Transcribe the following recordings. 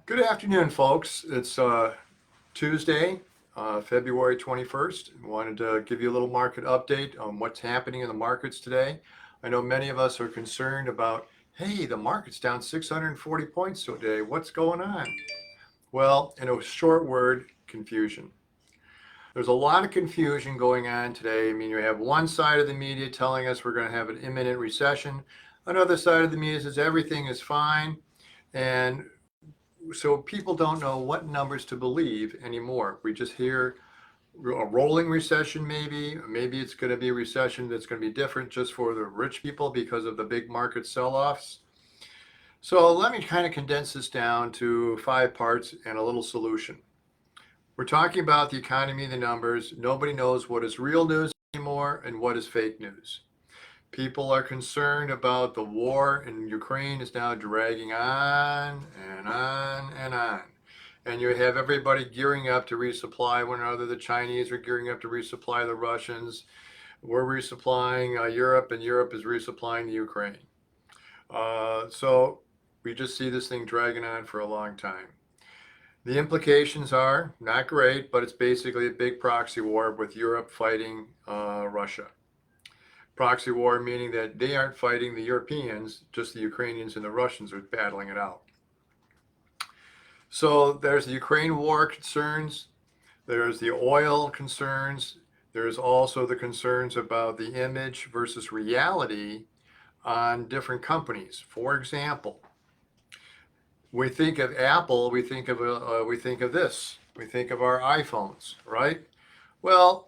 Good afternoon, folks. It's Tuesday, February 21st. Wanted to give you a little market update on what's happening in the markets today. I know many of us are concerned about, hey, the market's down 640 points today. What's going on? Well, in a short word, confusion. There's a lot of confusion going on today. I mean, you have one side of the media telling us we're going to have an imminent recession. Another side of the media says everything is fine. And so people don't know what numbers to believe anymore. We just hear a rolling recession, maybe it's going to be a recession that's going to be different just for the rich people because of the big market sell-offs. So let me kind of condense this down to 5 parts and a little solution. We're talking about the economy, the numbers. Nobody knows what is real news anymore and what is fake news. People are concerned about the war in Ukraine is now dragging on and on and on. And you have everybody gearing up to resupply one another. The Chinese are gearing up to resupply the Russians. We're resupplying Europe, and Europe is resupplying the Ukraine. So we just see this thing dragging on for a long time. The implications are not great, but it's basically a big proxy war with Europe fighting Russia. Proxy war meaning that they aren't fighting the Europeans, just the Ukrainians and the Russians are battling it out. So there's the Ukraine war concerns, there's the oil concerns, there's also the concerns about the image versus reality on different companies. For example, we think of Apple, we think of this, we think of our iPhones, right? Well,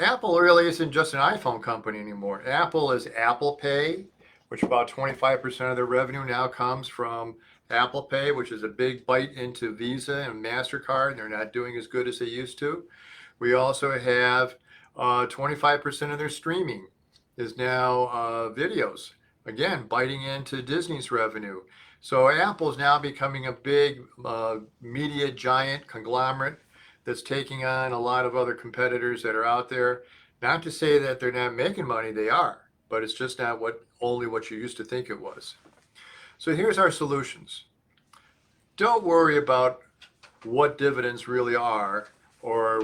Apple really isn't just an iPhone company anymore. Apple is Apple Pay, which about 25% of their revenue now comes from Apple Pay, which is a big bite into Visa and MasterCard. They're not doing as good as they used to. We also have 25% of their streaming is now videos. Again, biting into Disney's revenue. So Apple is now becoming a big media giant conglomerate that's taking on a lot of other competitors that are out there. Not to say that they're not making money, they are, but it's just not only what you used to think it was. So here's our solutions. Don't worry about what dividends really are, or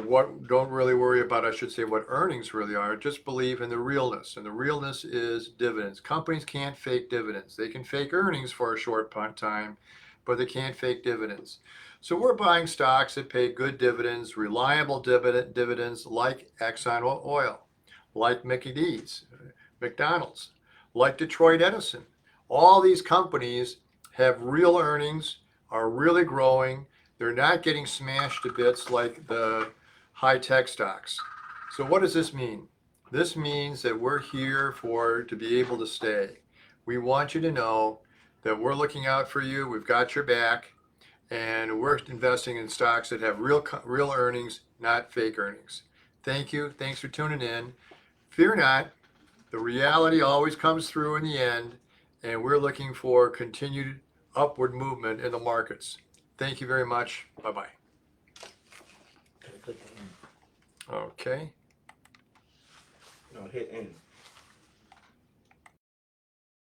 don't really worry about, I should say, what earnings really are. Just believe in the realness, and the realness is dividends. Companies can't fake dividends. They can fake earnings for a short time, but they can't fake dividends. So we're buying stocks that pay good dividends, reliable dividends like Exxon Oil, like Mickey D's, McDonald's, like Detroit Edison. All these companies have real earnings, are really growing. They're not getting smashed to bits like the high-tech stocks. So what does this mean? This means that we're here to be able to stay. We want you to know that we're looking out for you. We've got your back. And we're investing in stocks that have real earnings, not fake earnings. Thank you. Thanks for tuning in. Fear not. The reality always comes through in the end, and we're looking for continued upward movement in the markets. Thank you very much. Bye-bye. Okay. No, hit end.